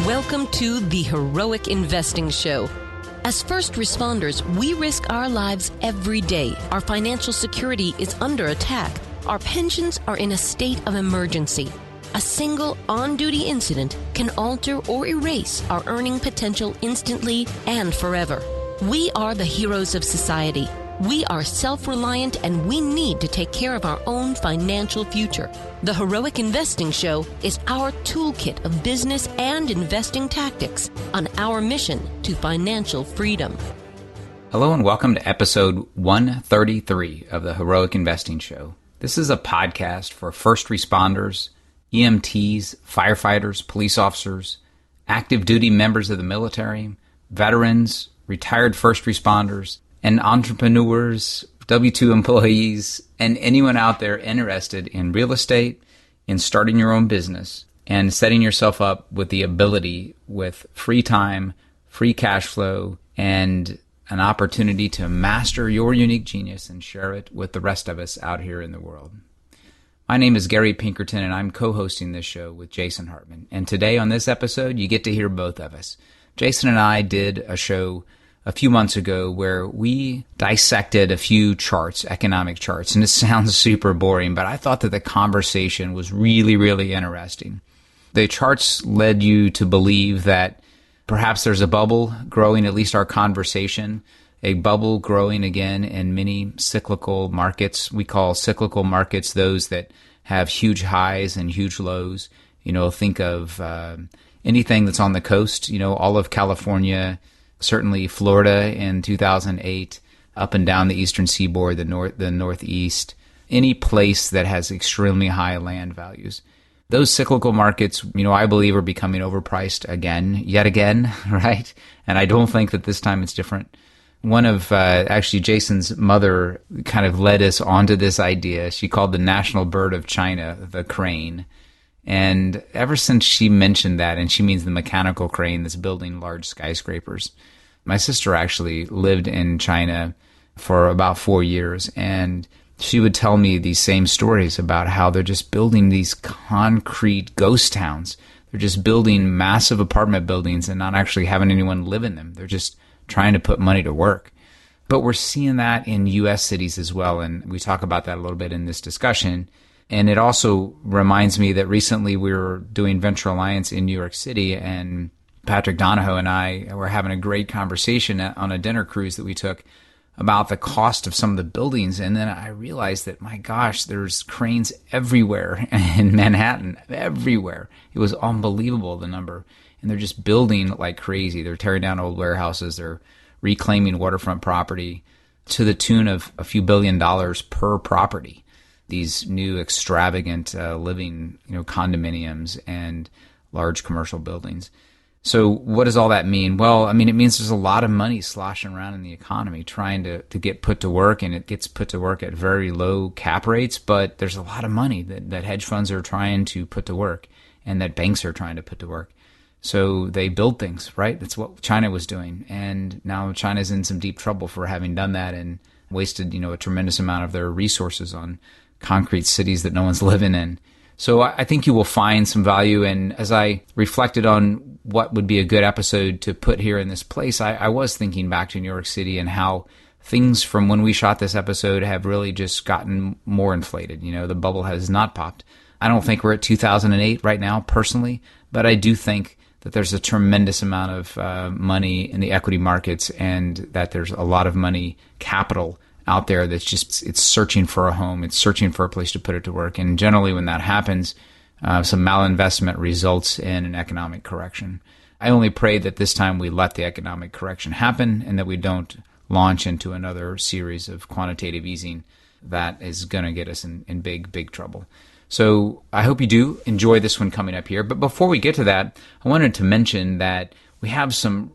Welcome to the Heroic Investing Show. As first responders, we risk our lives every day. Our financial security is under attack. Our pensions are in a state of emergency. A single on-duty incident can alter or erase our earning potential instantly and forever. We are the heroes of society. We are self-reliant and we need to take care of our own financial future. The Heroic Investing Show is our toolkit of business and investing tactics on our mission to financial freedom. Hello and welcome to episode 133 of the Heroic Investing Show. This is a podcast for first responders, EMTs, firefighters, police officers, active duty members of the military, veterans, retired first responders, and entrepreneurs, W-2 employees, and anyone out there interested in real estate, in starting your own business, and setting yourself up with the ability with free time, free cash flow, and an opportunity to master your unique genius and share it with the rest of us out here in the world. My name is Gary Pinkerton, and I'm co-hosting this show with Jason Hartman. And today on this episode, you get to hear both of us. Jason and I did a show a few months ago where we dissected a few charts, economic charts, and it sounds super boring, but I thought that the conversation was really, really interesting. The charts led you to believe that perhaps there's a bubble growing, at least our conversation, a bubble growing again in many cyclical markets. We call cyclical markets those that have huge highs and huge lows. You know, think of anything that's on the coast, you know, all of California, certainly Florida in 2008, up and down the eastern seaboard, the northeast, any place that has extremely high land values. Those cyclical markets, you know, I believe are becoming overpriced yet again, right? And I don't think that this time it's different. One of, actually Jason's mother kind of led us onto this idea. She called the national bird of China the crane. And ever since she mentioned that, and she means the mechanical crane that's building large skyscrapers. My sister actually lived in China for about 4 years, and she would tell me these same stories about how they're just building these concrete ghost towns. They're just building massive apartment buildings and not actually having anyone live in them. They're just trying to put money to work. But we're seeing that in U.S. cities as well, and we talk about that a little bit in this discussion. And it also reminds me that recently we were doing Venture Alliance in New York City, and Patrick Donahoe and I were having a great conversation on a dinner cruise that we took about the cost of some of the buildings. And then I realized that, my gosh, there's cranes everywhere in Manhattan, everywhere. It was unbelievable, the number. And they're just building like crazy. They're tearing down old warehouses. They're reclaiming waterfront property to the tune of a few $1 billion per property. These new extravagant living, you know, condominiums and large commercial buildings. So what does all that mean? Well, I mean, it means there's a lot of money sloshing around in the economy trying to get put to work, and it gets put to work at very low cap rates, but there's a lot of money that hedge funds are trying to put to work and that banks are trying to put to work. So they build things, right? That's what China was doing. And now China's in some deep trouble for having done that and wasted, you know, a tremendous amount of their resources on concrete cities that no one's living in. So I think you will find some value. And as I reflected on what would be a good episode to put here in this place, I was thinking back to New York City and how things from when we shot this episode have really just gotten more inflated. You know, the bubble has not popped. I don't think we're at 2008 right now personally, but I do think that there's a tremendous amount of money in the equity markets, and that there's a lot of money, capital out there that's just, it's searching for a home. It's searching for a place to put it to work. And generally when that happens, some malinvestment results in an economic correction. I only pray that this time we let the economic correction happen and that we don't launch into another series of quantitative easing that is going to get us in big, big trouble. So I hope you do enjoy this one coming up here. But before we get to that, I wanted to mention that we have some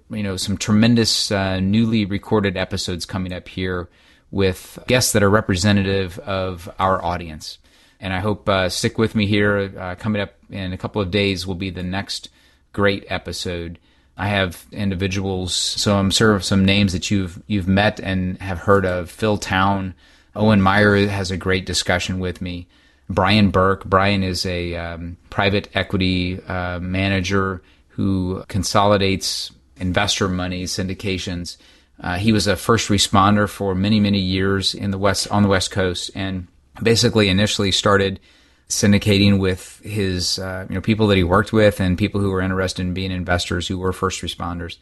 tremendous newly recorded episodes coming up here with guests that are representative of our audience. And I hope stick with me here. Coming up in a couple of days will be the next great episode. I have individuals, so I'm sure of some names that you've met and have heard of. Phil Town, Owen Meyer has a great discussion with me. Brian Burke. Brian is a private equity manager who who consolidates investor money, syndications. He was a first responder for many, many years on the West Coast, and basically initially started syndicating with his people that he worked with and people who were interested in being investors who were first responders.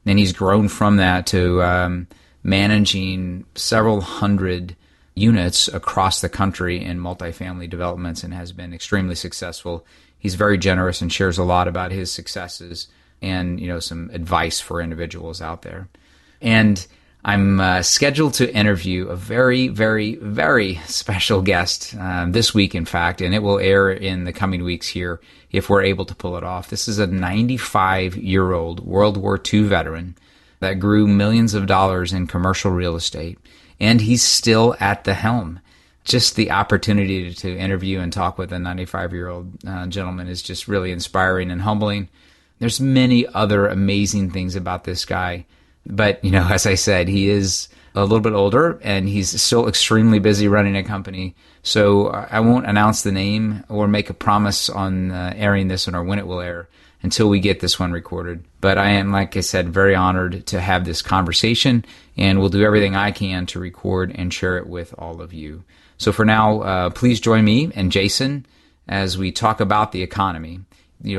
And he's grown from that to managing several hundred units across the country in multifamily developments and has been extremely successful. He's very generous and shares a lot about his successes and some advice for individuals out there. And I'm scheduled to interview a very, very, very special guest this week, in fact, and it will air in the coming weeks here if we're able to pull it off. This is a 95-year-old World War II veteran that grew millions of dollars in commercial real estate, and he's still at the helm. Just the opportunity to interview and talk with a 95-year-old gentleman is just really inspiring and humbling. There's many other amazing things about this guy. But, as I said, he is a little bit older and he's still extremely busy running a company. So I won't announce the name or make a promise on airing this or when it will air until we get this one recorded. But I am, like I said, very honored to have this conversation, and will do everything I can to record and share it with all of you. So for now, please join me and Jason as we talk about the economy.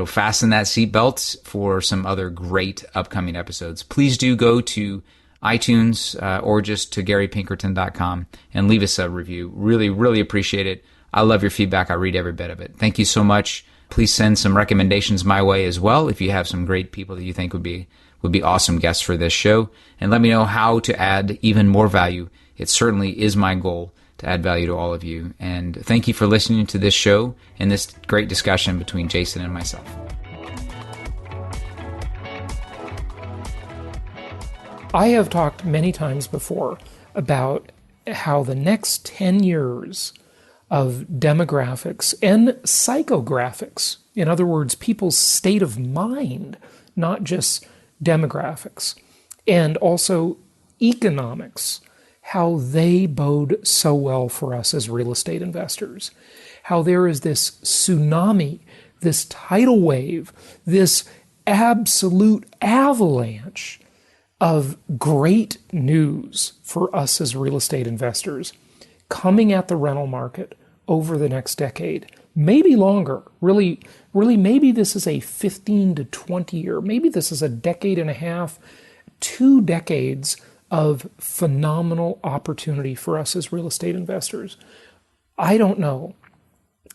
Fasten that seatbelt for some other great upcoming episodes. Please do go to iTunes or just to GaryPinkerton.com and leave us a review. Really, really appreciate it. I love your feedback. I read every bit of it. Thank you so much. Please send some recommendations my way as well if you have some great people that you think would be awesome guests for this show. And let me know how to add even more value. It certainly is my goal to add value to all of you. And thank you for listening to this show and this great discussion between Jason and myself. I have talked many times before about how the next 10 years of demographics and psychographics, in other words, people's state of mind, not just demographics, and also economics, how they bode so well for us as real estate investors. How there is this tsunami, this tidal wave, this absolute avalanche of great news for us as real estate investors coming at the rental market over the next decade, maybe longer. Really, maybe this is a 15 to 20 year, maybe this is a decade and a half, 2 decades of phenomenal opportunity for us as real estate investors. I don't know.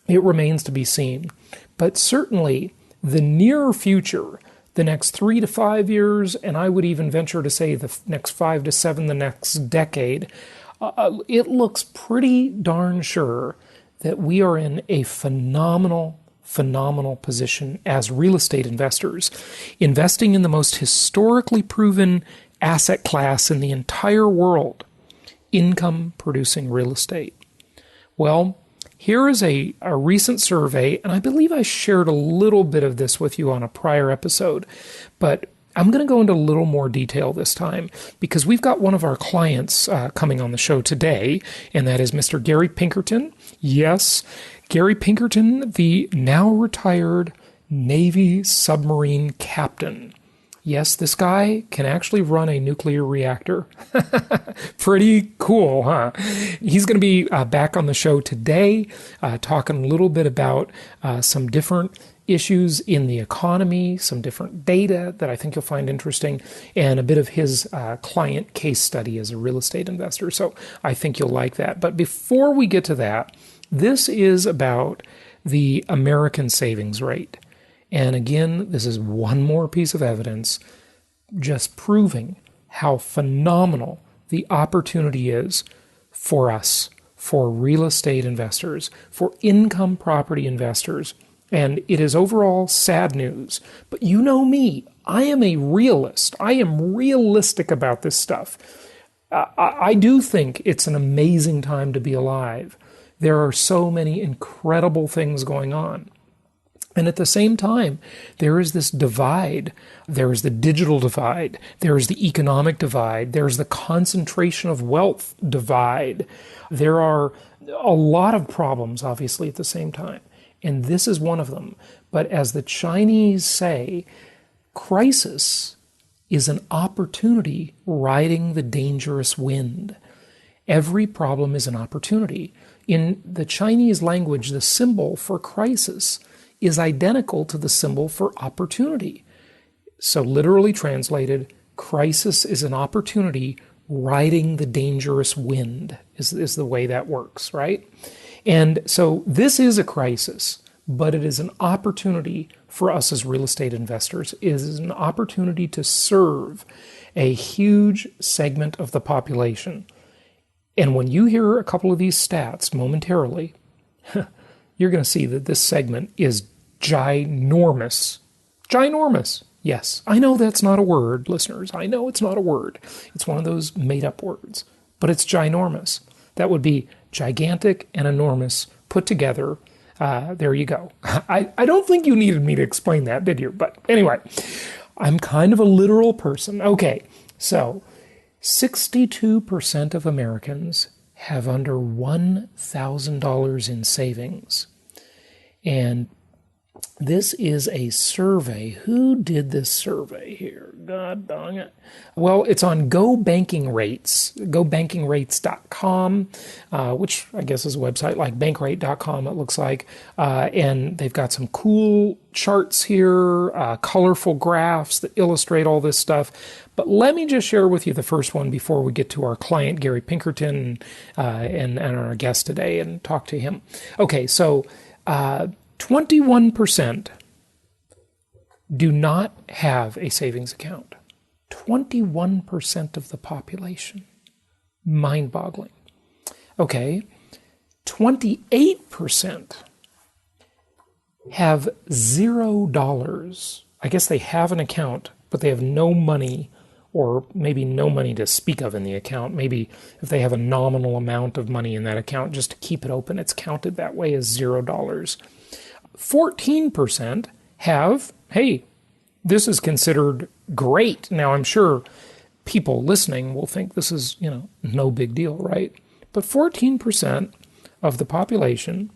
It remains to be seen. But certainly the near future, the next 3 to 5 years, and I would even venture to say the next 5 to 7, the next decade, it looks pretty darn sure that we are in a phenomenal position as real estate investors, investing in the most historically proven asset class in the entire world, income-producing real estate. Well, here is a recent survey, and I believe I shared a little bit of this with you on a prior episode, but I'm going to go into a little more detail this time because we've got one of our clients coming on the show today, and that is Mr. Gary Pinkerton. Yes, Gary Pinkerton, the now retired Navy submarine captain. Yes, this guy can actually run a nuclear reactor. Pretty cool, huh? He's going to be back on the show today, talking a little bit about some different issues in the economy, some different data that I think you'll find interesting, and a bit of his client case study as a real estate investor. So I think you'll like that. But before we get to that, this is about the American savings rate. And again, this is one more piece of evidence just proving how phenomenal the opportunity is for us, for real estate investors, for income property investors. And it is overall sad news. But you know me, I am a realist. I am realistic about this stuff. I do think it's an amazing time to be alive. There are so many incredible things going on. And at the same time, there is this divide. There is the digital divide. There is the economic divide. There's the concentration of wealth divide. There are a lot of problems, obviously, at the same time. And this is one of them. But as the Chinese say, Crisis is an opportunity riding the dangerous wind. Every problem is an opportunity. In the Chinese language, the symbol for crisis is identical to the symbol for opportunity. So literally translated, crisis is an opportunity riding the dangerous wind is the way that works, right? And so this is a crisis, but it is an opportunity for us as real estate investors. It is an opportunity to serve a huge segment of the population. And when you hear a couple of these stats momentarily, you're going to see that this segment is ginormous. Ginormous. Yes, I know that's not a word, listeners. I know it's not a word. It's one of those made-up words. But it's ginormous. That would be gigantic and enormous put together. There you go. I don't think you needed me to explain that, did you? But anyway, I'm kind of a literal person. Okay, so 62% of Americans have under $1,000 in savings. And this is a survey. Who did this survey here? God dang it. Well, it's on Gobankingrates, Gobankingrates.com, which I guess is a website like bankrate.com, it looks like. And they've got some cool charts here, colorful graphs that illustrate all this stuff. But let me just share with you the first one before we get to our client, Gary Pinkerton, and our guest today and talk to him. Okay, so 21% do not have a savings account. 21% of the population. Mind-boggling. Okay, 28% have $0. I guess they have an account, but they have no money, or maybe no money to speak of in the account. Maybe if they have a nominal amount of money in that account, just to keep it open, it's counted that way as $0. 14% have, hey, this is considered great. Now, I'm sure people listening will think this is, no big deal, right? But 14% of the population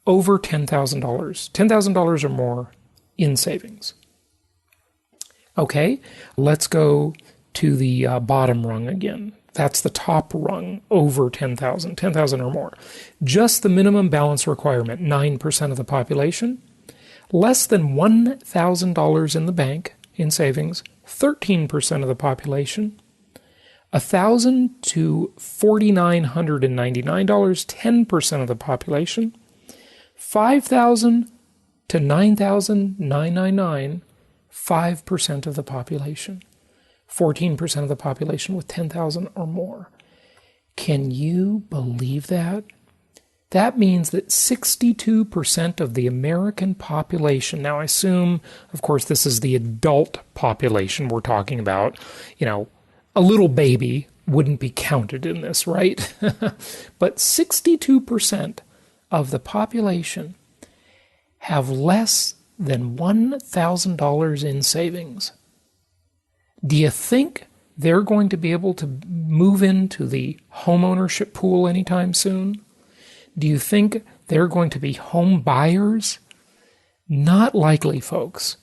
over $10,000, $10,000 or more in savings. Okay, let's go to the bottom rung again. That's the top rung, over 10,000, 10,000 or more. Just the minimum balance requirement, 9% of the population. Less than $1,000 in the bank in savings, 13% of the population. $1,000 to $4,999, 10% of the population. $5,000 to $9,999, 5% of the population. 14% of the population with 10,000 or more. Can you believe that? That means that 62% of the American population, now I assume, of course, this is the adult population we're talking about, a little baby wouldn't be counted in this, right? But 62% of the population have less than $1,000 in savings. Do you think they're going to be able to move into the homeownership pool anytime soon? Do you think they're going to be home buyers? Not likely, folks.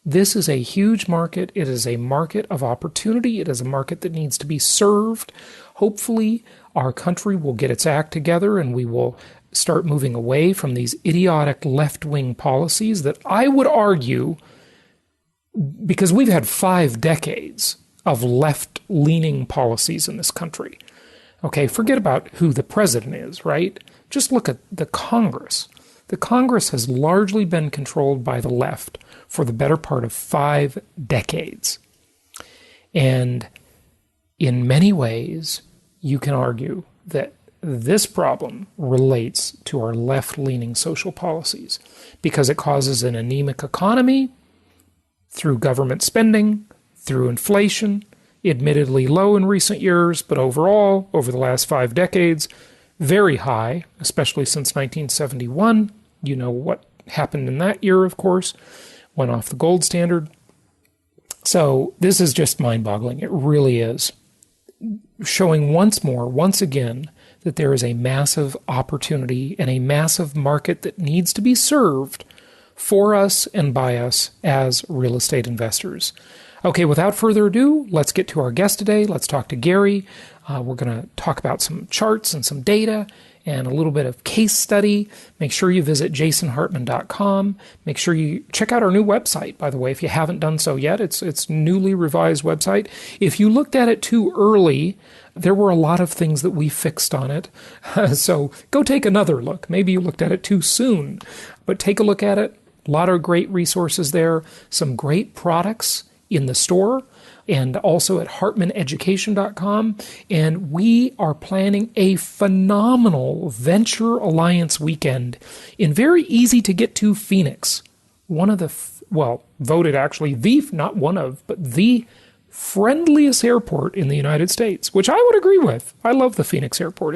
This is a huge market. It is a market of opportunity. It is a market that needs to be served. Hopefully, our country will get its act together and we will start moving away from these idiotic left-wing policies that I would argue, because we've had 5 decades of left-leaning policies in this country. Okay, forget about who the president is, right? Just look at the Congress. The Congress has largely been controlled by the left for the better part of 5 decades. And in many ways, you can argue that this problem relates to our left-leaning social policies because it causes an anemic economy through government spending, through inflation, admittedly low in recent years, but overall, over the last 5 decades, very high, especially since 1971. You know what happened in that year, of course, went off the gold standard. So this is just mind-boggling. It really is. Showing once again, that there is a massive opportunity and a massive market that needs to be served for us and by us as real estate investors. Okay, without further ado, let's get to our guest today. Let's talk to Gary. We're going to talk about some charts and some data and a little bit of case study. Make sure you visit jasonhartman.com. Make sure you check out our new website, by the way, if you haven't done so yet. It's newly revised website. If you looked at it too early, there were a lot of things that we fixed on it. So go take another look. Maybe you looked at it too soon, but take a look at it. A lot of great resources there, some great products in the store, and also at hartmaneducation.com. And we are planning a phenomenal Venture Alliance weekend in very easy to get to Phoenix. One of the, voted actually not one of, but the friendliest airport in the United States, which I would agree with. I love the Phoenix airport.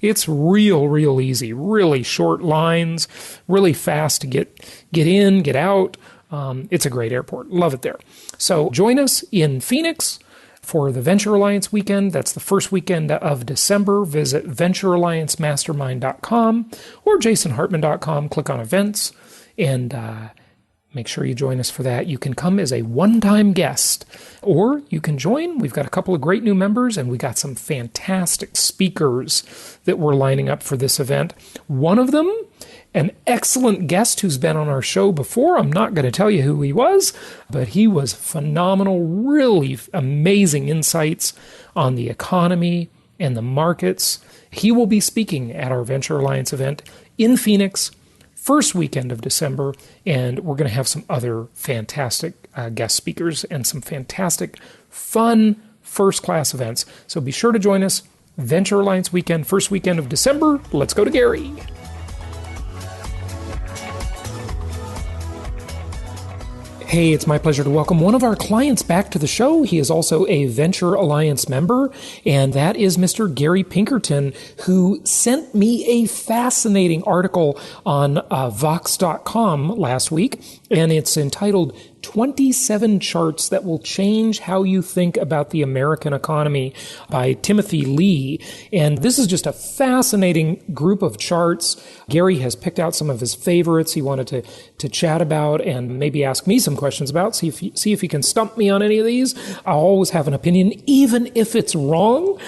It's real easy, really short lines, really fast to get in, get out. It's a great airport. Love it there. So join us in Phoenix for the Venture Alliance weekend. That's the first weekend of December. Visit venturealliancemastermind.com or jasonhartman.com. Click on events and make sure you join us for that. You can come as a one-time guest or you can join. We've got a couple of great new members and we got some fantastic speakers that we're lining up for this event. One of them, an excellent guest who's been on our show before. I'm not going to tell you who he was, but he was phenomenal, really amazing insights on the economy and the markets. He will be speaking at our Venture Alliance event in Phoenix, first weekend of December, and we're going to have some other fantastic guest speakers and some fantastic, fun, first-class events. So be sure to join us. Venture Alliance weekend, first weekend of December. Let's go to Gary. Hey, it's my pleasure to welcome one of our clients back to the show. He is also a Venture Alliance member, and that is Mr. Gary Pinkerton, who sent me a fascinating article on Vox.com last week, and it's entitled 27 Charts That Will Change How You Think About the American Economy by Timothy Lee. And this is just a fascinating group of charts. Gary has picked out some of his favorites he wanted to chat about and maybe ask me some questions about, see if he can stump me on any of these. I'll always have an opinion, even if it's wrong.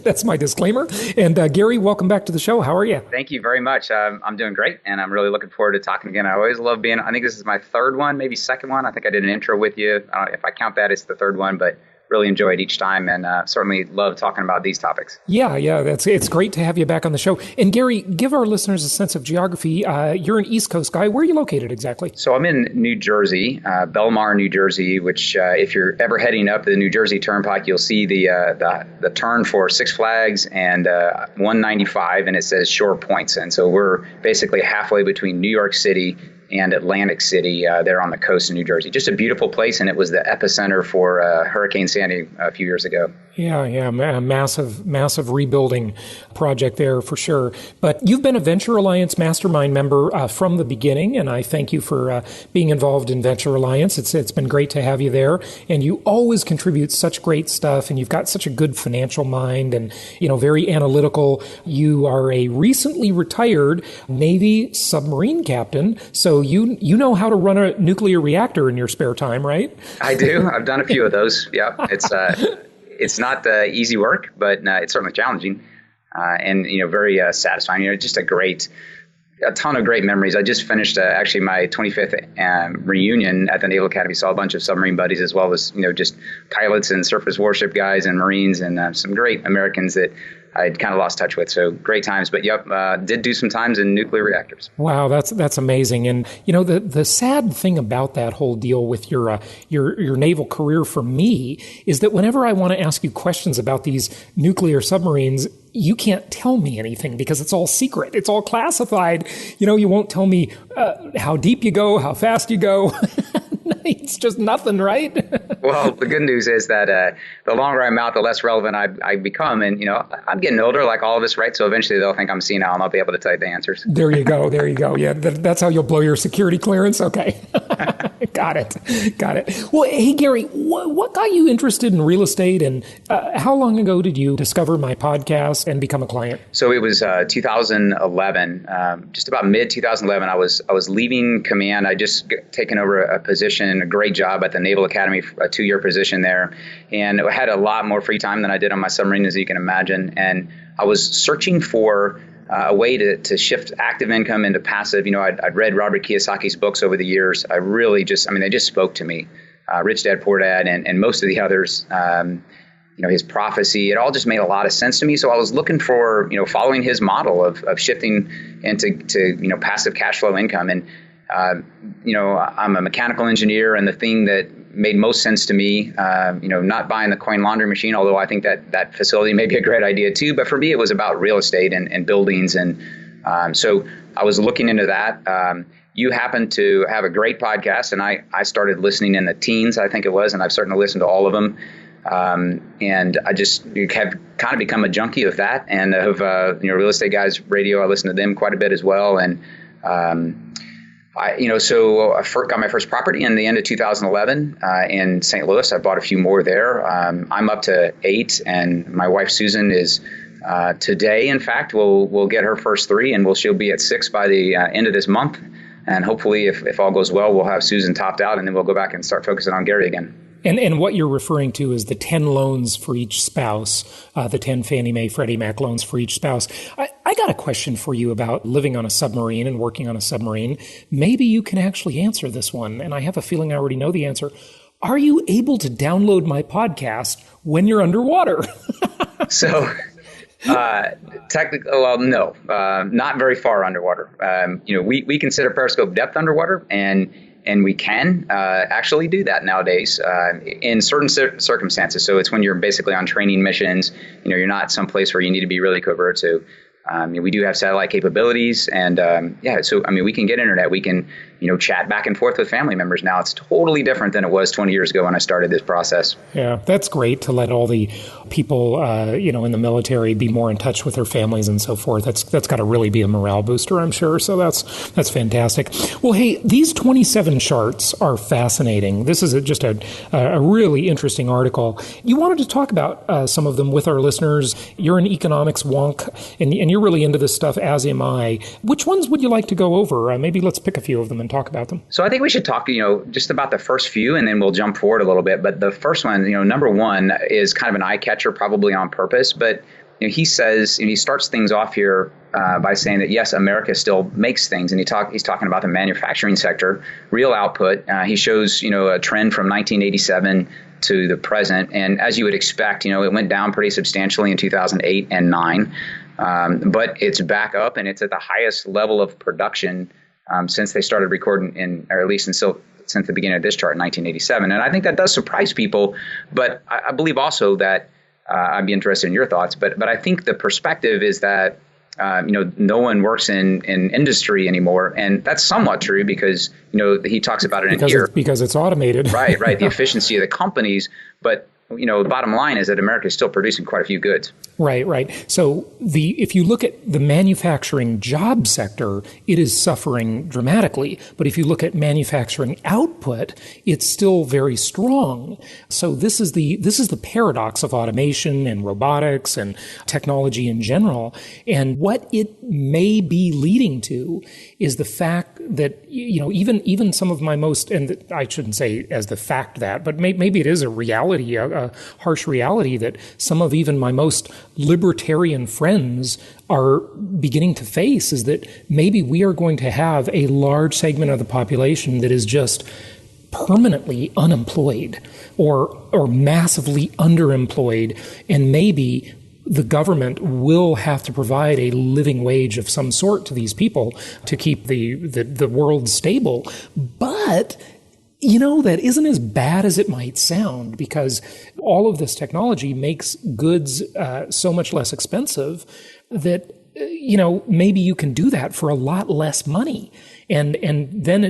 That's my disclaimer. And Gary, welcome back to the show. How are you? Thank you very much. I'm doing great, and I'm really looking forward to talking again. I always love being, I think this is my third one, maybe second one. I think I did an intro with you. If I count that, it's the third one, but really enjoyed each time and certainly love talking about these topics. Yeah, it's great to have you back on the show. And Gary, give our listeners a sense of geography. You're an East Coast guy. Where are you located exactly? So I'm in New Jersey, Belmar, New Jersey, which if you're ever heading up the New Jersey Turnpike, you'll see the turn for Six Flags and 195, and it says Shore Points. And so we're basically halfway between New York City and Atlantic City there on the coast of New Jersey. Just a beautiful place, and it was the epicenter for Hurricane Sandy a few years ago. Yeah, massive rebuilding project there for sure. But you've been a Venture Alliance Mastermind member from the beginning, and I thank you for being involved in Venture Alliance. It's been great to have you there, and you always contribute such great stuff, and you've got such a good financial mind, and very analytical. You are a recently retired Navy submarine captain, so you know how to run a nuclear reactor in your spare time, right? I do. I've done a few of those. Yeah, it's not easy work, but it's certainly challenging and very satisfying. Just a ton of great memories. I just finished actually my 25th reunion at the Naval Academy. Saw a bunch of submarine buddies as well as just pilots and surface warship guys and Marines and some great Americans that I'd kind of lost touch with. So great times, but did do some times in nuclear reactors. Wow, that's amazing. And the sad thing about that whole deal with your naval career for me is that whenever I want to ask you questions about these nuclear submarines, you can't tell me anything because it's all secret. It's all classified. You won't tell me how deep you go, how fast you go. It's just nothing, right? Well, the good news is that the longer I'm out, the less relevant I become. And, I'm getting older like all of us, right? So eventually they'll think I'm senile and I'll be able to tell you the answers. There you go. Yeah, that's how you'll blow your security clearance. Okay. Got it. Got it. Well, hey, Gary, what got you interested in real estate, and how long ago did you discover my podcast and become a client? So it was 2011, just about mid-2011. I was leaving command. I just taken over a position, a great job at the Naval Academy, a 2-year position there, and I had a lot more free time than I did on my submarine, as you can imagine. And I was searching for a way to shift active income into passive. I'd read Robert Kiyosaki's books over the years. They just spoke to me. Rich Dad, Poor Dad, and most of the others, his prophecy, it all just made a lot of sense to me. So I was looking for, following his model of shifting into passive cash flow income. And, I'm a mechanical engineer, and the thing that made most sense to me, not buying the coin laundry machine, although I think that facility may be a great idea too. But for me, it was about real estate and buildings. And so I was looking into that. You happen to have a great podcast, and I started listening in the teens, I think it was, and I've certainly listened to all of them. And I just have kind of become a junkie of that, and of Real Estate Guys Radio. I listen to them quite a bit as well. And so I got my first property in the end of 2011 in St. Louis. I bought a few more there. I'm up to 8, and my wife Susan is today. In fact, we'll get her first 3, and she'll be at 6 by the end of this month. And hopefully, if all goes well, we'll have Susan topped out, and then we'll go back and start focusing on Gary again. And what you're referring to is the 10 loans for each spouse, the 10 Fannie Mae, Freddie Mac loans for each spouse. I got a question for you about living on a submarine and working on a submarine. Maybe you can actually answer this one, and I have a feeling I already know the answer. Are you able to download my podcast when you're underwater? So, technically, well, no, not very far underwater. We consider periscope depth underwater, and we can actually do that nowadays in certain circumstances. So it's when you're basically on training missions. You're not someplace where you need to be really covert. So we do have satellite capabilities, and we can get internet. We can chat back and forth with family members now. It's totally different than it was 20 years ago when I started this process. Yeah, that's great to let all the people in the military be more in touch with their families and so forth. That's got to really be a morale booster, I'm sure. So that's fantastic. Well, hey, these 27 charts are fascinating. This is just a really interesting article. You wanted to talk about some of them with our listeners. You're an economics wonk, and you're really into this stuff, as am I. Which ones would you like to go over? Maybe let's pick a few of them and talk about them. So I think we should talk, just about the first few, and then we'll jump forward a little bit. But the first one, number one, is kind of an eye catcher, probably on purpose. But he says, he starts things off here by saying that yes, America still makes things, and he's talking about the manufacturing sector, real output. He shows a trend from 1987 to the present, and as you would expect, it went down pretty substantially in 2008 and 9. But it's back up, and it's at the highest level of production since they started recording, or at least since the beginning of this chart in 1987. And I think that does surprise people. But I believe also that I'd be interested in your thoughts. But I think the perspective is that no one works in industry anymore, and that's somewhat true because he talks about it in here because it's automated. Right. The efficiency of the companies, but the bottom line is that America is still producing quite a few goods. Right. So if you look at the manufacturing job sector, it is suffering dramatically. But if you look at manufacturing output, it's still very strong. So this is the paradox of automation and robotics and technology in general. And what it may be leading to is the fact that, even some of my most, and I shouldn't say as the fact that, but maybe it is a reality, a harsh reality that some of even my most libertarian friends are beginning to face, is that maybe we are going to have a large segment of the population that is just permanently unemployed or massively underemployed, and maybe the government will have to provide a living wage of some sort to these people to keep the world stable. But that isn't as bad as it might sound, because all of this technology makes goods so much less expensive that, maybe you can do that for a lot less money. And then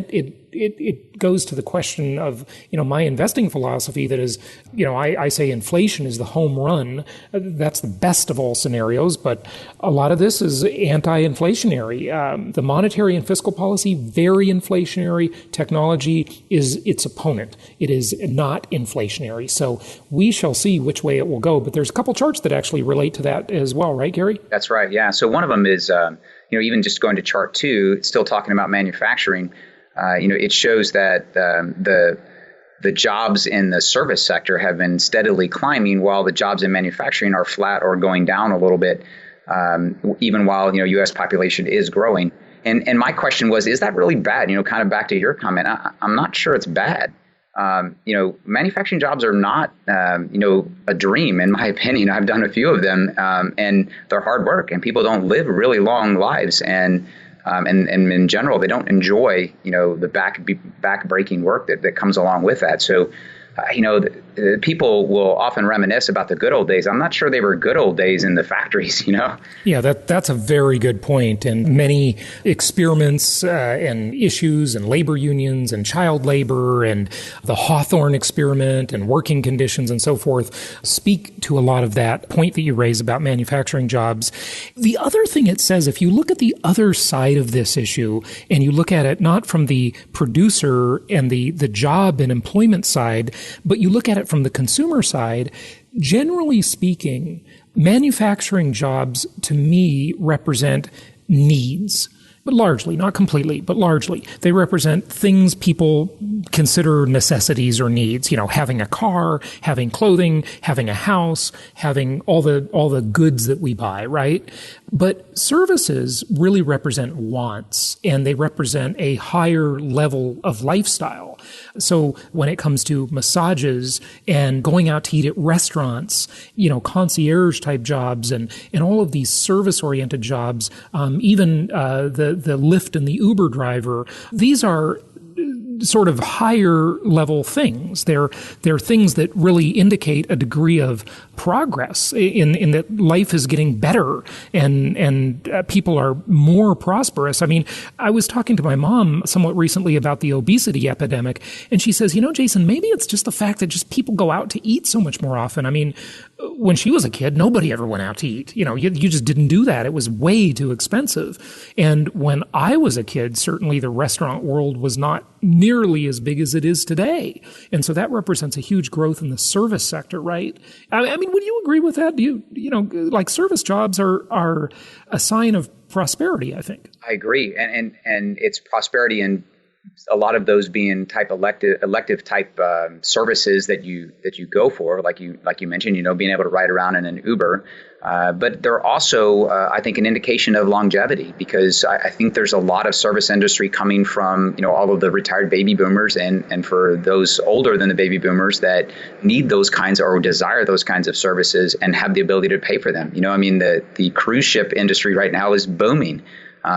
it goes to the question of, my investing philosophy that is, I say inflation is the home run. That's the best of all scenarios, but a lot of this is anti-inflationary. The monetary and fiscal policy, very inflationary. Technology is its opponent. It is not inflationary. So we shall see which way it will go. But there's a couple charts that actually relate to that as well, right, Gary? That's right, yeah. So one of them is, even just going to chart 2, it's still talking about manufacturing. It shows that the jobs in the service sector have been steadily climbing while the jobs in manufacturing are flat or going down a little bit, even while, U.S. population is growing. And my question was, is that really bad? Kind of back to your comment, I'm not sure it's bad. Manufacturing jobs are not, a dream, in my opinion. I've done a few of them, and they're hard work, and people don't live really long lives. And in general, they don't enjoy, the back-breaking work that comes along with that. So, people will often reminisce about the good old days. I'm not sure they were good old days in the factories, Yeah, that's a very good point. And many experiments and issues and labor unions and child labor and the Hawthorne experiment and working conditions and so forth speak to a lot of that point that you raise about manufacturing jobs. The other thing it says, if you look at the other side of this issue and you look at it not from the producer and the job and employment side, but you look at it from the consumer side, generally speaking, manufacturing jobs to me represent needs. But largely, not completely, but largely, they represent things people consider necessities or needs. Having a car, having clothing, having a house, having all the goods that we buy, right? But services really represent wants, and they represent a higher level of lifestyle. So when it comes to massages and going out to eat at restaurants, concierge type jobs and all of these service oriented jobs, even the Lyft and the Uber driver, these are sort of higher level things. They're things that really indicate a degree of progress in that life is getting better and people are more prosperous. I mean, I was talking to my mom somewhat recently about the obesity epidemic, and she says, Jason, maybe it's just the fact that just people go out to eat so much more often. I mean, when she was a kid, nobody ever went out to eat. You just didn't do that. It was way too expensive. And when I was a kid, certainly the restaurant world was not nearly as big as it is today. And so that represents a huge growth in the service sector, right? I mean, would you agree with that? Like service jobs are a sign of prosperity, I think. I agree. And it's prosperity in a lot of those being elective type services that you go for, like you mentioned, being able to ride around in an Uber. But they're also, I think, an indication of longevity, because I think there's a lot of service industry coming from, all of the retired baby boomers and for those older than the baby boomers that need those kinds or desire those kinds of services and have the ability to pay for them. The cruise ship industry right now is booming.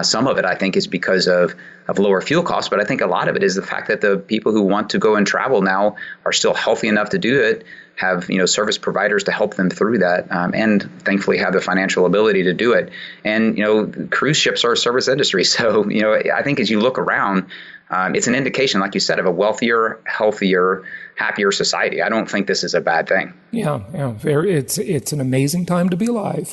Some of it, I think, is because of lower fuel costs, but I think a lot of it is the fact that the people who want to go and travel now are still healthy enough to do it, have service providers to help them through that, and thankfully have the financial ability to do it. And cruise ships are a service industry, so I think as you look around, it's an indication, like you said, of a wealthier, healthier, happier society. I don't think this is a bad thing. Yeah, it's an amazing time to be alive.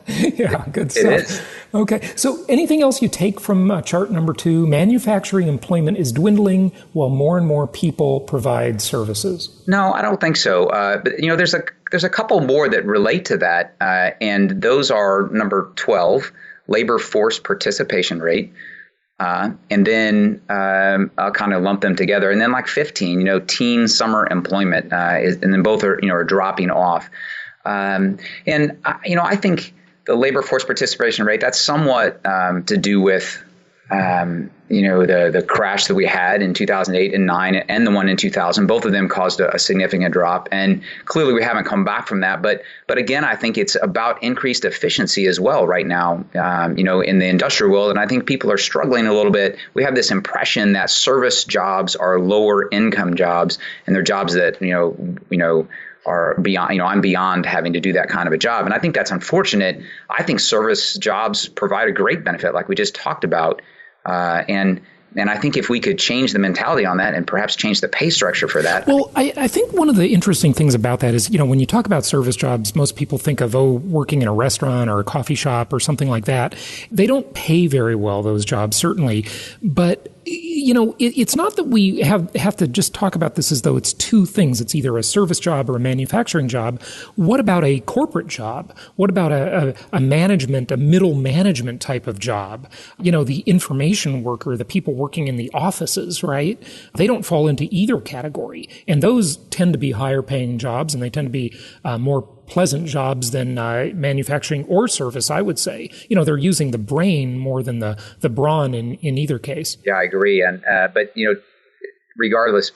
Yeah, good stuff. It is. Okay, so anything else you take from chart number 2? Manufacturing employment is dwindling while more and more people provide services. No, I don't think so. But there's a couple more that relate to that, and those are number 12, labor force participation rate. And then I'll kind of lump them together. And then like 15, teen summer employment, and then both are dropping off. And I think the labor force participation rate, that's somewhat to do with the crash that we had in 2008 and 9 and the one in 2000. Both of them caused a significant drop, and clearly we haven't come back from that. But again, I think it's about increased efficiency as well right now, in the industrial world. And I think people are struggling a little bit. We have this impression that service jobs are lower income jobs, and they're jobs that are beyond, I'm beyond having to do that kind of a job. And I think that's unfortunate. I think service jobs provide a great benefit, like we just talked about. And And I think if we could change the mentality on that and perhaps change the pay structure for that. Well, I think one of the interesting things about that is, when you talk about service jobs, most people think of, working in a restaurant or a coffee shop or something like that. They don't pay very well, those jobs, certainly. But it's not that we have to just talk about this as though it's two things. It's either a service job or a manufacturing job. What about a corporate job? What about a middle management type of job? The information worker, the people working in the offices, right? They don't fall into either category. And those tend to be higher paying jobs, and they tend to be more pleasant jobs than manufacturing or service, I would say. They're using the brain more than the brawn in either case. Yeah, I agree. And but regardless,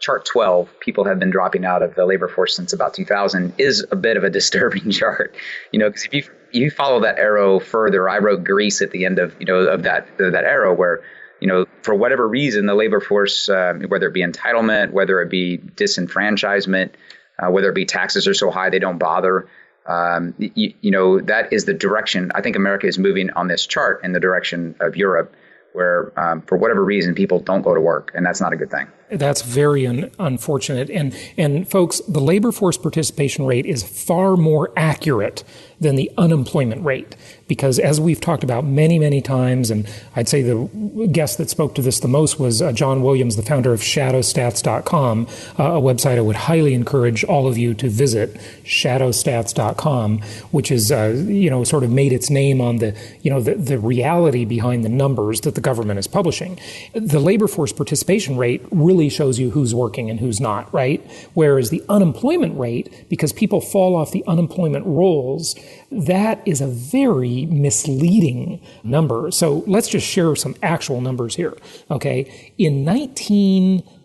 chart 12, people have been dropping out of the labor force since about 2000, is a bit of a disturbing chart. Because if you follow that arrow further, I wrote Greece at the end of of that arrow where for whatever reason the labor force, whether it be entitlement, whether it be disenfranchisement, whether it be taxes are so high they don't bother. That is the direction. I think America is moving on this chart in the direction of Europe, where for whatever reason people don't go to work, and that's not a good thing. That's very unfortunate. And folks, the labor force participation rate is far more accurate than the unemployment rate, because as we've talked about many, many times, and I'd say the guest that spoke to this the most was John Williams, the founder of shadowstats.com, a website I would highly encourage all of you to visit, shadowstats.com, which is, sort of made its name on the reality behind the numbers that the government is publishing. The labor force participation rate really shows you who's working and who's not, right? Whereas the unemployment rate, because people fall off the unemployment rolls, that is a very misleading number. So let's just share some actual numbers here, okay?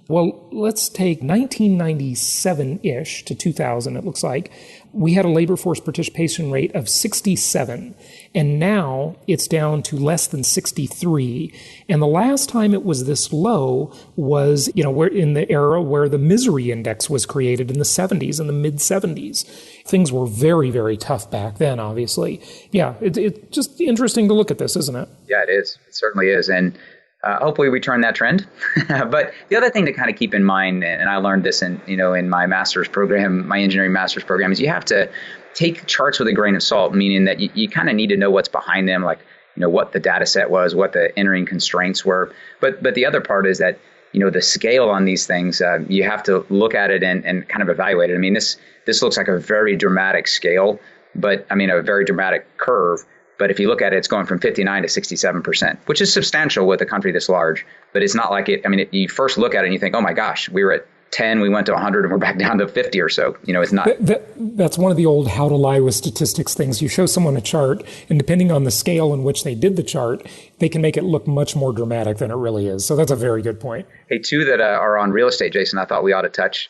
Let's take 1997-ish to 2000, it looks like. We had a labor force participation rate of 67, and now it's down to less than 63. And the last time it was this low was, we're in the era where the misery index was created in the 70s, in the mid-70s. Things were very, very tough back then, obviously. Yeah, it's just interesting to look at this, isn't it? Yeah, it is. It certainly is. And hopefully we turn that trend. But the other thing to kind of keep in mind, and I learned this in my master's program, my engineering master's program, is you have to take charts with a grain of salt, meaning that you kind of need to know what's behind them, like, what the data set was, what the entering constraints were. But the other part is that, the scale on these things, you have to look at it and kind of evaluate it. I mean, this looks like a very dramatic scale, but a very dramatic curve. But if you look at it, it's going from 59 to 67%, which is substantial with a country this large. But it's not like it. You first look at it and you think, oh my gosh, we were at 10, we went to 100, and we're back down to 50 or so. It's not. That's one of the old how to lie with statistics things. You show someone a chart, and depending on the scale in which they did the chart, they can make it look much more dramatic than it really is. So that's a very good point. Hey, two that are on real estate, Jason, I thought we ought to touch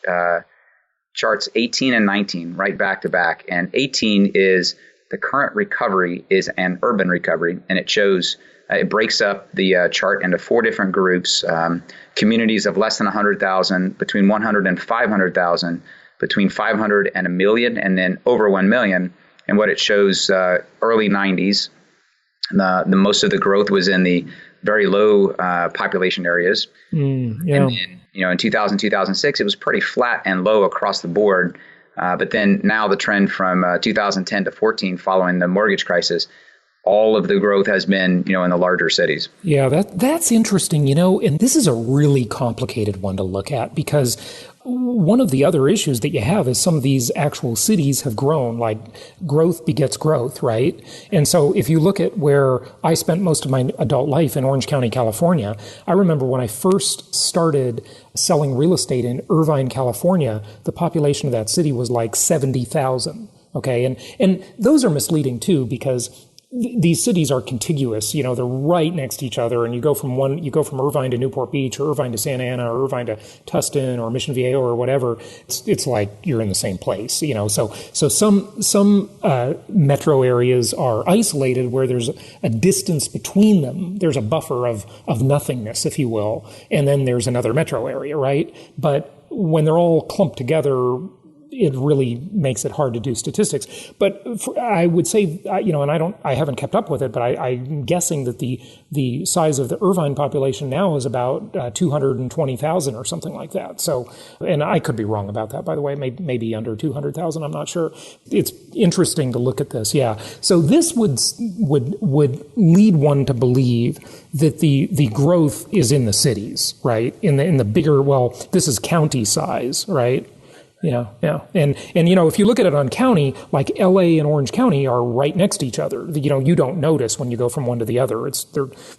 charts 18 and 19 right back to back. And 18 is the current recovery is an urban recovery, and it shows it breaks up the chart into four different groups: communities of less than 100,000, between 100 and 500,000, between 500 and a million, and then over 1 million. And what it shows, early 90s, the most of the growth was in the very low population areas. And then, in 2000, 2006, it was pretty flat and low across the board. But then now the trend from 2010 to 14, following the mortgage crisis, all of the growth has been, in the larger cities. Yeah, that's interesting, and this is a really complicated one to look at, because one of the other issues that you have is some of these actual cities have grown, like growth begets growth, right? And so if you look at where I spent most of my adult life in Orange County, California, I remember when I first started selling real estate in Irvine, California, the population of that city was like 70,000. Okay. And those are misleading too, because these cities are contiguous, they're right next to each other, and you go from Irvine to Newport Beach, or Irvine to Santa Ana, or Irvine to Tustin, or Mission Viejo, or whatever. It's like you're in the same place, So some metro areas are isolated where there's a distance between them. There's a buffer of nothingness, if you will, and then there's another metro area, right? But when they're all clumped together, it really makes it hard to do statistics. But I would say, and I haven't kept up with it, but I'm guessing that the size of the Irvine population now is about 220,000 or something like that. So, and I could be wrong about that, by the way, maybe under 200,000. I'm not sure. It's interesting to look at this. Yeah. So this would lead one to believe that the growth is in the cities, right? In the bigger, well, this is county size, right? Yeah. And if you look at it on county, like LA and Orange County are right next to each other. You don't notice when you go from one to the other.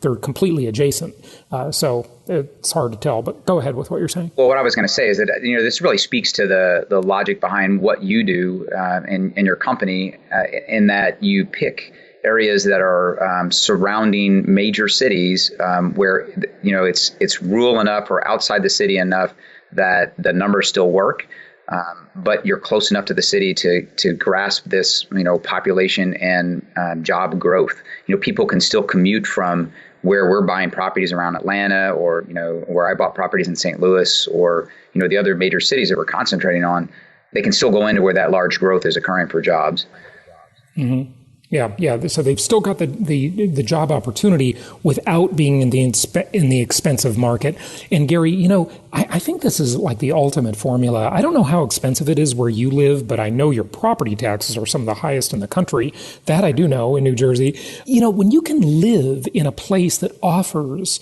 They're completely adjacent. So it's hard to tell, but go ahead with what you're saying. Well, what I was going to say is that, this really speaks to the logic behind what you do in your company, in that you pick areas that are surrounding major cities, where, it's rural enough or outside the city enough that the numbers still work. But you're close enough to the city to grasp this, population and job growth. People can still commute from where we're buying properties around Atlanta, or where I bought properties in St. Louis, or the other major cities that we're concentrating on. They can still go into where that large growth is occurring for jobs. Mm-hmm. Yeah. So they've still got the job opportunity without being in the expensive market. And Gary, I think this is like the ultimate formula. I don't know how expensive it is where you live, but I know your property taxes are some of the highest in the country. That I do know in New Jersey. When you can live in a place that offers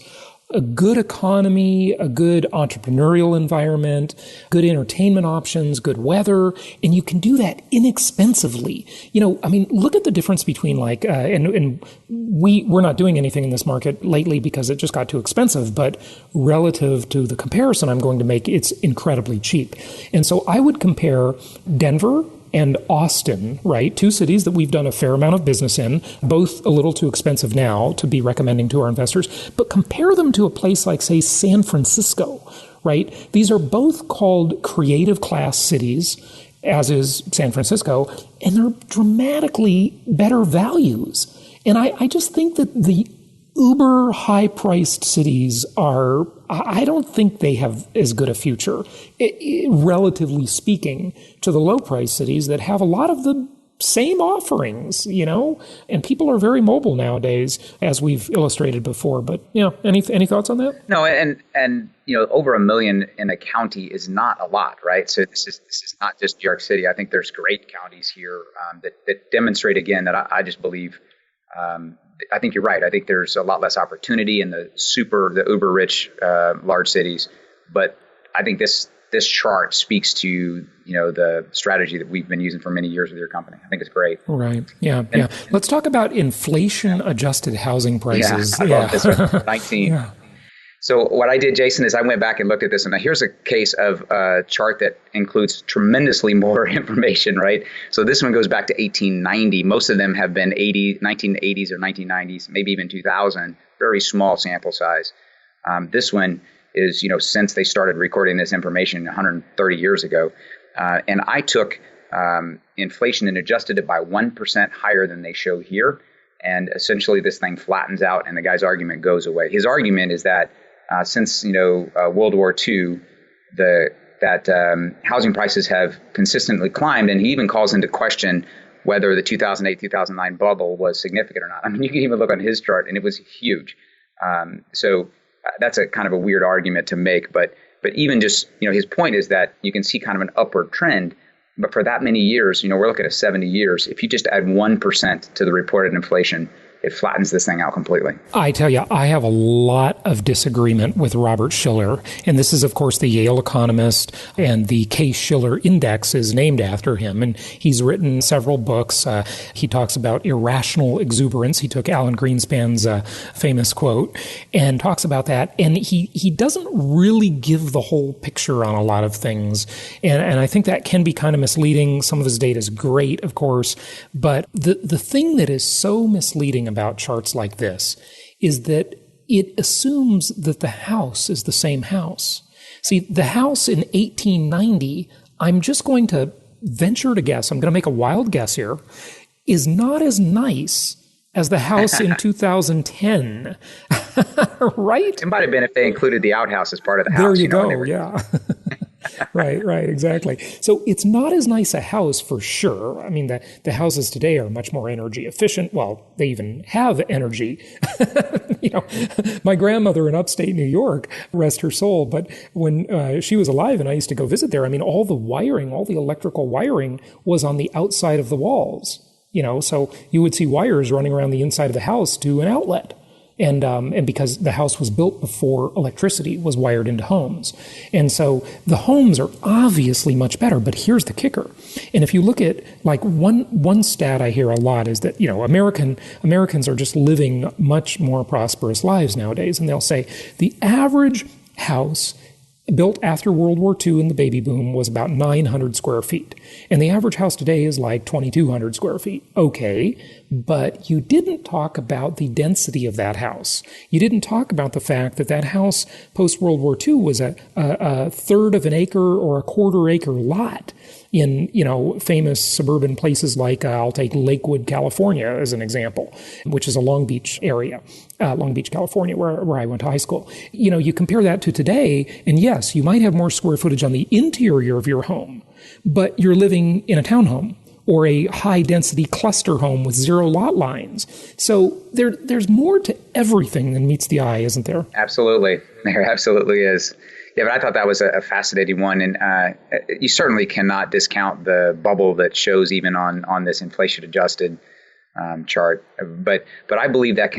a good economy, a good entrepreneurial environment, good entertainment options, good weather, and you can do that inexpensively. Look at the difference between and we're not doing anything in this market lately because it just got too expensive, but relative to the comparison I'm going to make, it's incredibly cheap. And so I would compare Denver and Austin, right? Two cities that we've done a fair amount of business in, both a little too expensive now to be recommending to our investors, but compare them to a place like, say, San Francisco, right? These are both called creative class cities, as is San Francisco, and they're dramatically better values. And I just think that the uber high-priced cities I don't think they have as good a future, relatively speaking, to the low-priced cities that have a lot of the same offerings, and people are very mobile nowadays, as we've illustrated before. But, any thoughts on that? No, and over 1 million in a county is not a lot, right? So this is not just New York City. I think there's great counties here that demonstrate, again, that I just believe I think you're right. I think there's a lot less opportunity in the uber rich large cities, but I think this chart speaks to the strategy that we've been using for many years with your company. I think it's great. Right. Yeah. Let's talk about inflation adjusted housing prices. I love this one. 19. Yeah. So what I did, Jason, is I went back and looked at this, and here's a case of a chart that includes tremendously more information, right? So this one goes back to 1890. Most of them have been 1980s or 1990s, maybe even 2000. Very small sample size. This one is, since they started recording this information 130 years ago. And I took inflation and adjusted it by 1% higher than they show here. And essentially this thing flattens out and the guy's argument goes away. His argument is that since World War II, housing prices have consistently climbed, and he even calls into question whether the 2008-2009 bubble was significant or not. I mean, you can even look on his chart, and it was huge. So that's a kind of a weird argument to make, but even just his point is that you can see kind of an upward trend. But for that many years, we're looking at 70 years. If you just add 1% to the reported inflation, it flattens this thing out completely. I tell you, I have a lot of disagreement with Robert Shiller. And this is, of course, the Yale economist, and the Case-Shiller Index is named after him. And he's written several books. He talks about irrational exuberance. He took Alan Greenspan's famous quote and talks about that. And he doesn't really give the whole picture on a lot of things. And I think that can be kind of misleading. Some of his data is great, of course. But the thing that is so misleading about charts like this is that it assumes that the house is the same house. See, the house in 1890, I'm just going to venture to guess, I'm going to make a wild guess here, is not as nice as the house in 2010. Right? It might have been if they included the outhouse as part of the house. There you go, yeah. Right, exactly. So it's not as nice a house for sure. I mean, the houses today are much more energy efficient. Well, they even have energy. My grandmother in upstate New York, rest her soul, but when she was alive and I used to go visit there, I mean, all the electrical wiring was on the outside of the walls. So you would see wires running around the inside of the house to an outlet. And because the house was built before electricity was wired into homes. And so the homes are obviously much better, but here's the kicker. And if you look at like one stat I hear a lot is that, Americans are just living much more prosperous lives nowadays. And they'll say the average house built after World War II and the baby boom was about 900 square feet. And the average house today is like 2,200 square feet. Okay, but you didn't talk about the density of that house. You didn't talk about the fact that that house post-World War II was a third of an acre or a quarter acre lot in, famous suburban places like, I'll take Lakewood, California as an example, which is a Long Beach area, Long Beach, California, where I went to high school. You compare that to today, and yes, you might have more square footage on the interior of your home, but you're living in a townhome or a high-density cluster home with 0 lot lines. So there's more to everything than meets the eye, isn't there? Absolutely. There absolutely is. Yeah, but I thought that was a fascinating one. And you certainly cannot discount the bubble that shows even on this inflation-adjusted chart. But I believe that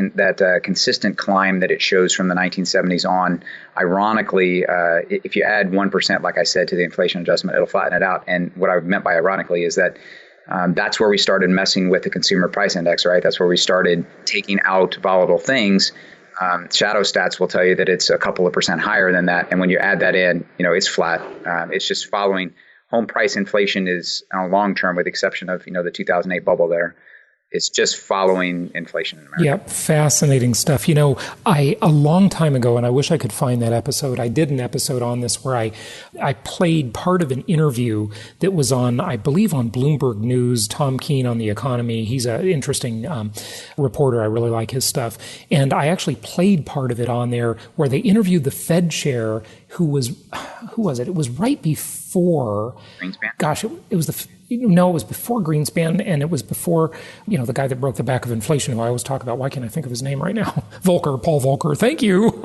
consistent climb that it shows from the 1970s on, ironically, if you add 1%, like I said, to the inflation adjustment, it'll flatten it out. And what I meant by ironically is that that's where we started messing with the consumer price index, right? That's where we started taking out volatile things. Shadow stats will tell you that it's a couple of percent higher than that. And when you add that in, it's flat. It's just following home price inflation is long term, with the exception of, the 2008 bubble there. It's just following inflation in America. Yep, fascinating stuff. A long time ago, and I wish I could find that episode, I did an episode on this where I played part of an interview that was on, I believe, on Bloomberg News, Tom Keene on the economy. He's an interesting reporter. I really like his stuff. And I actually played part of it on there where they interviewed the Fed chair who was it? It was right before Greenspan. Gosh, it was it was before Greenspan, and it was before, the guy that broke the back of inflation, who I always talk about. Why can't I think of his name right now? Paul Volcker. Thank you.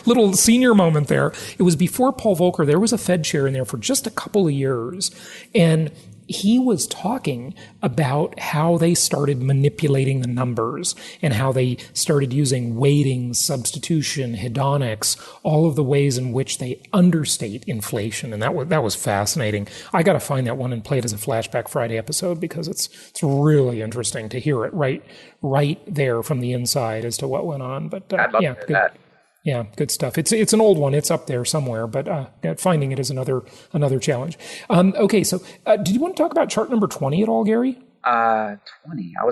Little senior moment there. It was before Paul Volcker. There was a Fed chair in there for just a couple of years, and he was talking about how they started manipulating the numbers and how they started using weighting, substitution, hedonics, all of the ways in which they understate inflation. And that was fascinating. I got to find that one and play it as a Flashback Friday episode because it's really interesting to hear it right there from the inside as to what went on. But I'd love to hear that. Yeah, good stuff. It's an old one. It's up there somewhere, but finding it is another challenge. Okay, so did you want to talk about chart number 20 at all, Gary? 20.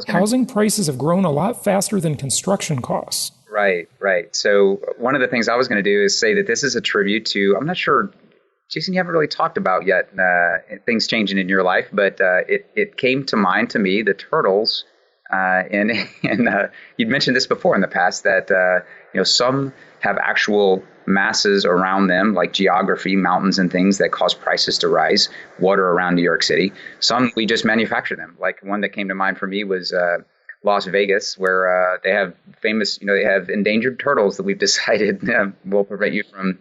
Housing prices have grown a lot faster than construction costs. Right. So one of the things I was going to do is say that this is a tribute to, I'm not sure, Jason, you haven't really talked about yet things changing in your life, but it came to mind to me, the turtles. And you'd mentioned this before in the past that, some have actual masses around them, like geography, mountains and things that cause prices to rise, water around New York City. Some, we just manufacture them. Like one that came to mind for me was Las Vegas, where they have famous, they have endangered turtles that we've decided will prevent you from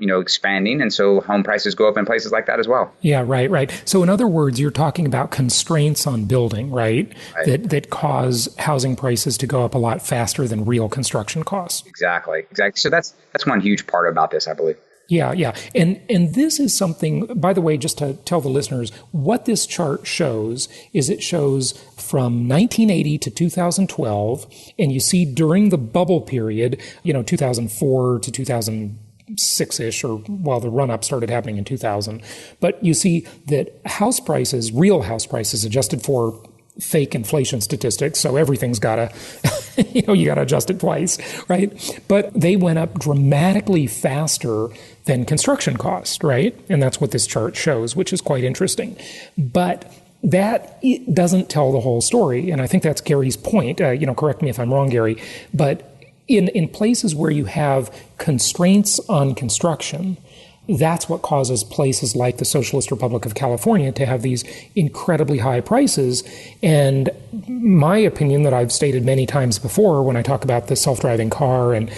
expanding. And so home prices go up in places like that as well. Yeah, right. So in other words, you're talking about constraints on building, right? That cause housing prices to go up a lot faster than real construction costs. Exactly. So that's one huge part about this, I believe. Yeah. And this is something, by the way, just to tell the listeners, what this chart shows is it shows from 1980 to 2012, and you see during the bubble period, 2004 to 2006-ish, or the run-up started happening in 2000. But you see that house prices, real house prices, adjusted for fake inflation statistics, so everything's got to, you got to adjust it twice, right? But they went up dramatically faster than construction costs, right? And that's what this chart shows, which is quite interesting. But it doesn't tell the whole story, and I think that's Gary's point. Correct me if I'm wrong, Gary, but in places where you have constraints on construction, That's what causes places like the Socialist Republic of California to have these incredibly high prices. And my opinion that I've stated many times before when I talk about the self-driving car and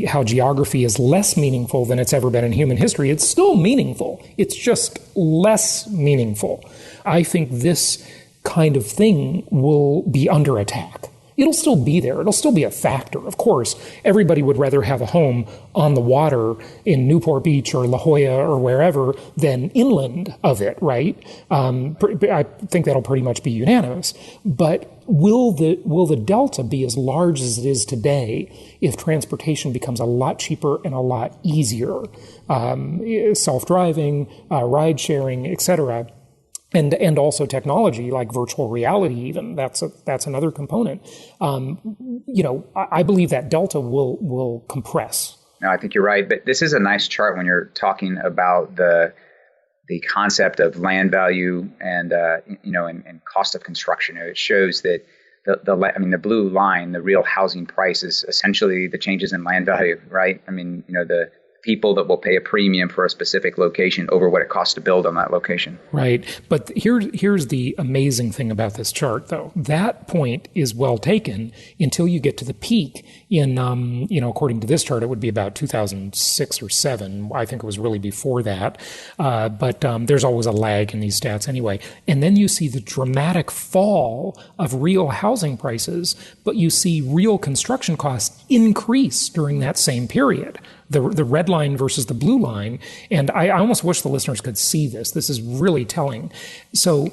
how geography is less meaningful than it's ever been in human history, it's still meaningful. It's just less meaningful. I think this kind of thing will be under attack. It'll still be there. It'll still be a factor. Of course, everybody would rather have a home on the water in Newport Beach or La Jolla or wherever than inland of it, right? I think that'll pretty much be unanimous. But will the delta be as large as it is today if transportation becomes a lot cheaper and a lot easier? Self-driving, ride-sharing, et cetera. And also technology like virtual reality, even that's another component. I believe that delta will compress. No, I think you're right. But this is a nice chart when you're talking about the concept of land value and cost of construction. It shows that the blue line, the real housing price, is essentially the changes in land value, right? I mean, the people that will pay a premium for a specific location over what it costs to build on that location. Right. But here's the amazing thing about this chart, though. That point is well taken until you get to the peak in, according to this chart, it would be about 2006 or 7. I think it was really before that. But there's always a lag in these stats anyway. And then you see the dramatic fall of real housing prices, but you see real construction costs increase during that same period. The red line versus the blue line. And I almost wish the listeners could see this. This is really telling. So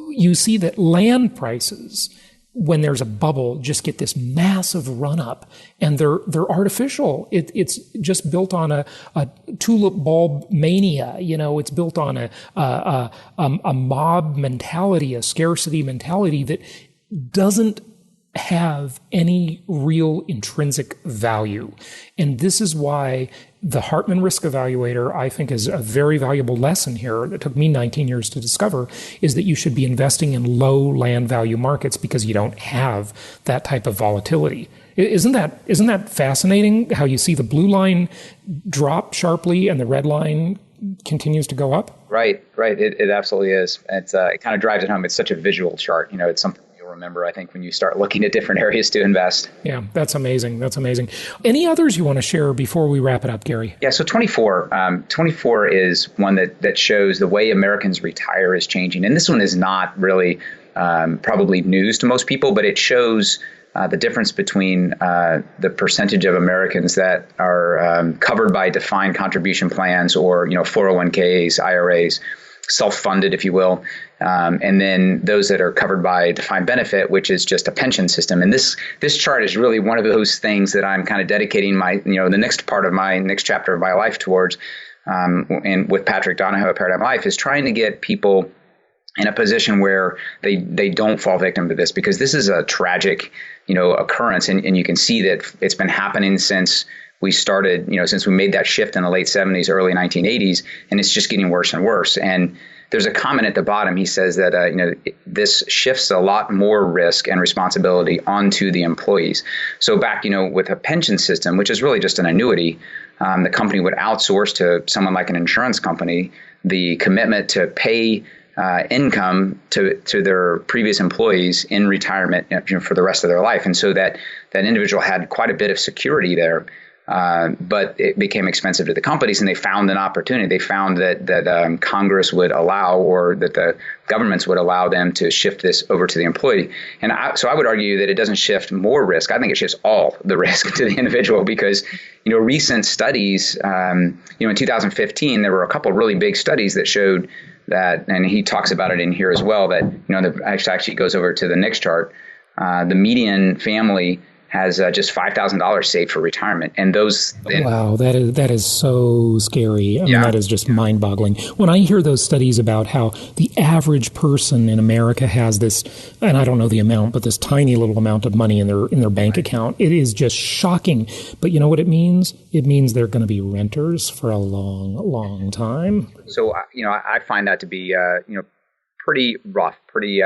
you see that land prices, when there's a bubble, just get this massive run up, and they're artificial. It's just built on a tulip bulb mania. It's built on a mob mentality, a scarcity mentality that doesn't have any real intrinsic value. And this is why the Hartman Risk Evaluator, I think, is a very valuable lesson here that took me 19 years to discover, is that you should be investing in low land value markets because you don't have that type of volatility. Isn't that fascinating how you see the blue line drop sharply and the red line continues to go up? Right. It absolutely is. It kind of drives it home. It's such a visual chart. It's something remember, I think, when you start looking at different areas to invest. Yeah, that's amazing. Any others you want to share before we wrap it up, Gary? Yeah, so 24 is one that shows the way Americans retire is changing. And this one is not really probably news to most people, but it shows the difference between the percentage of Americans that are covered by defined contribution plans or 401ks, IRAs, self-funded, if you will, and then those that are covered by defined benefit, which is just a pension system. And this chart is really one of those things that I'm kind of dedicating my, the next part of my next chapter of my life towards, and with Patrick Donahoe at Paradigm Life, is trying to get people in a position where they don't fall victim to this, because this is a tragic, occurrence. And you can see that it's been happening since we started, since we made that shift in the late 70s, early 1980s, and it's just getting worse and worse. And there's a comment at the bottom. He says that, this shifts a lot more risk and responsibility onto the employees. So back, with a pension system, which is really just an annuity, the company would outsource to someone like an insurance company the commitment to pay income to their previous employees in retirement for the rest of their life. And so that individual had quite a bit of security there. But it became expensive to the companies, and they found an opportunity. They found that Congress would allow, or that the governments would allow them to shift this over to the employee. And so I would argue that it doesn't shift more risk. I think it shifts all the risk to the individual, because, recent studies, in 2015, there were a couple of really big studies that showed that, and he talks about it in here as well, that, actually goes over to the next chart. The median family has just $5,000 saved for retirement. And those... Wow, that is so scary. I mean, that is just mind-boggling. When I hear those studies about how the average person in America has this, and I don't know the amount, but this tiny little amount of money in their bank account, it is just shocking. But you know what it means? It means they're going to be renters for a long, long time. So, I find that to be, pretty rough, pretty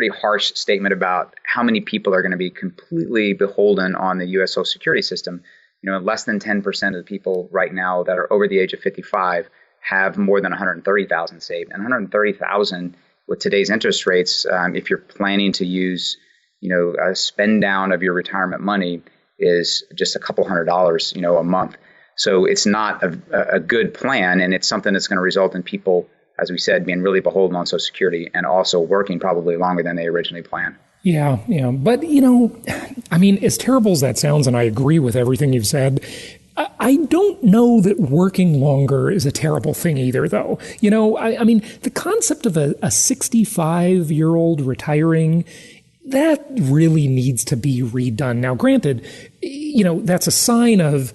harsh statement about how many people are going to be completely beholden on the U.S. Social Security system. less than 10% of the people right now that are over the age of 55 have more than 130,000 saved. And 130,000 with today's interest rates, if you're planning to use, a spend down of your retirement money, is just a couple $100, a month. So it's not a good plan, and it's something that's going to result in people, as we said, being really beholden on Social Security and also working probably longer than they originally planned. Yeah. But, as terrible as that sounds, and I agree with everything you've said, I don't know that working longer is a terrible thing either, though. The concept of a 65-year-old retiring, that really needs to be redone. Now, granted, that's a sign of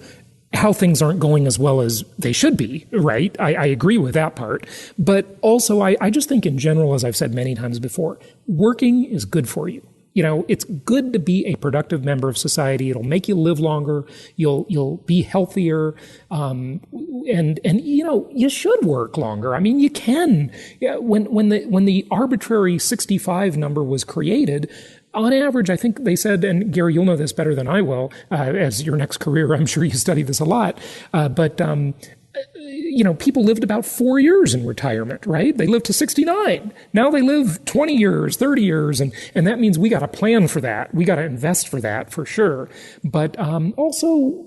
how things aren't going as well as they should be, right? I agree with that part. But also, I just think in general, as I've said many times before, working is good for you. It's good to be a productive member of society. It'll make you live longer. You'll be healthier. And you should work longer. You can. Yeah, when the arbitrary 65 number was created, on average, I think they said, and Gary, you'll know this better than I will, as your next career, I'm sure you study this a lot, but people lived about 4 years in retirement, right? They lived to 69. Now they live 20 years, 30 years, and that means we got to plan for that. We got to invest for that, for sure. But also,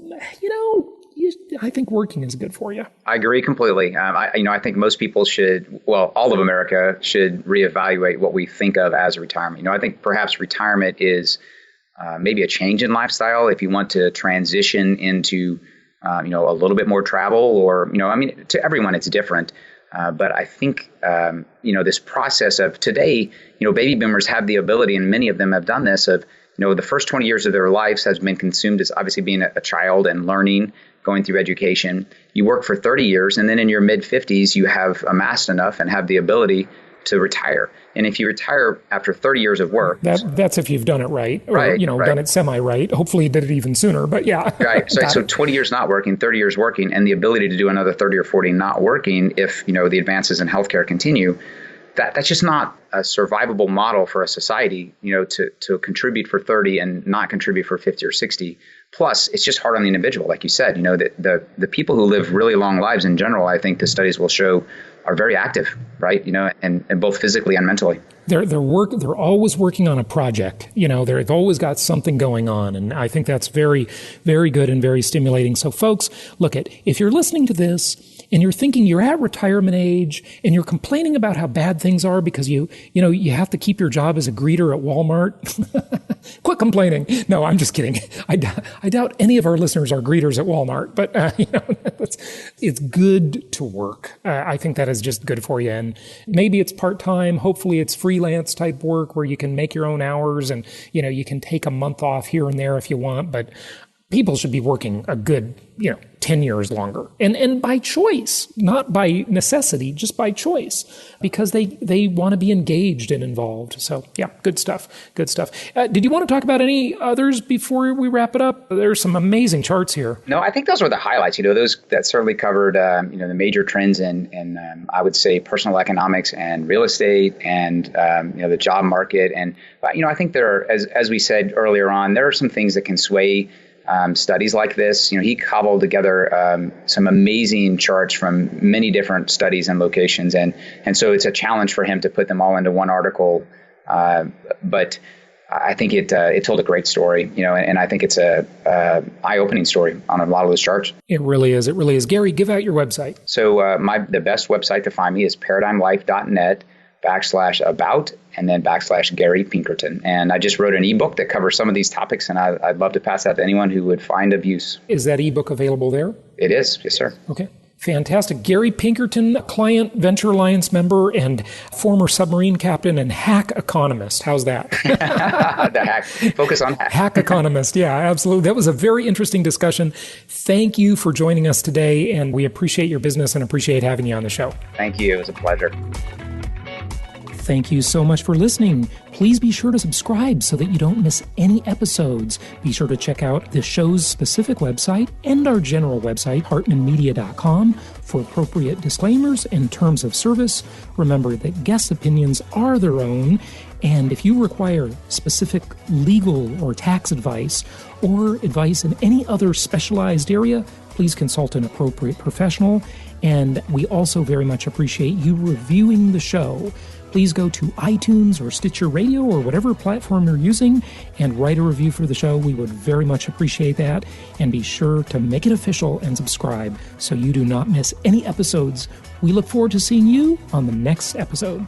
I think working is good for you. I agree completely. I think most people all of America should reevaluate what we think of as retirement. I think perhaps retirement is maybe a change in lifestyle if you want to transition into a little bit more travel, or, to everyone it's different. But I think, this process of today, baby boomers have the ability, and many of them have done this, of, the first 20 years of their lives has been consumed as obviously being a child and learning, going through education. You work for 30 years, and then in your mid-50s, you have amassed enough and have the ability to retire. And if you retire after 30 years of work... That's if you've done it right, or, right. done it semi-right. Hopefully you did it even sooner, but yeah. Right. So 20 years not working, 30 years working, and the ability to do another 30 or 40 not working if, the advances in healthcare continue. That's just not a survivable model for a society, to contribute for 30 and not contribute for 50 or 60. Plus, it's just hard on the individual. Like you said, the people who live really long lives in general, I think the studies will show, are very active, right? And both physically and mentally. They're always working on a project. They've always got something going on. And I think that's very, very good and very stimulating. So folks, if you're listening to this and you're thinking you're at retirement age and you're complaining about how bad things are because you have to keep your job as a greeter at Walmart, quit complaining. No, I'm just kidding. I doubt any of our listeners are greeters at Walmart, but it's good to work. I think that is just good for you. And maybe it's part-time. Hopefully it's freelance type work where you can make your own hours and, you can take a month off here and there if you want, but people should be working a good, 10 years longer. And by choice, not by necessity, just by choice, because they want to be engaged and involved. So yeah, good stuff. Did you want to talk about any others before we wrap it up? There's some amazing charts here. No, I think those were the highlights. Those that certainly covered, the major trends in I would say personal economics and real estate and, the job market. And, I think there are, as we said earlier on, there are some things that can sway studies like this. He cobbled together some amazing charts from many different studies and locations, and so it's a challenge for him to put them all into one article. But I think it told a great story, and I think it's a eye-opening story on a lot of those charts. It really is. Gary, give out your website. So the best website to find me is paradigmlife.net/about and then /Gary Pinkerton. And I just wrote an ebook that covers some of these topics, and I'd love to pass that to anyone who would find of use. Is that ebook available there? It is. Yes, sir. Okay. Fantastic. Gary Pinkerton, client, Venture Alliance member, and former submarine captain and hack economist. How's that? The hack. Focus on hack. Hack economist. Yeah, absolutely. That was a very interesting discussion. Thank you for joining us today, and we appreciate your business and appreciate having you on the show. Thank you. It was a pleasure. Thank you so much for listening. Please be sure to subscribe so that you don't miss any episodes. Be sure to check out the show's specific website and our general website, hartmanmedia.com, for appropriate disclaimers and terms of service. Remember that guest opinions are their own, and if you require specific legal or tax advice or advice in any other specialized area, please consult an appropriate professional. And we also very much appreciate you reviewing the show. Please go to iTunes or Stitcher Radio or whatever platform you're using and write a review for the show. We would very much appreciate that. And be sure to make it official and subscribe so you do not miss any episodes. We look forward to seeing you on the next episode.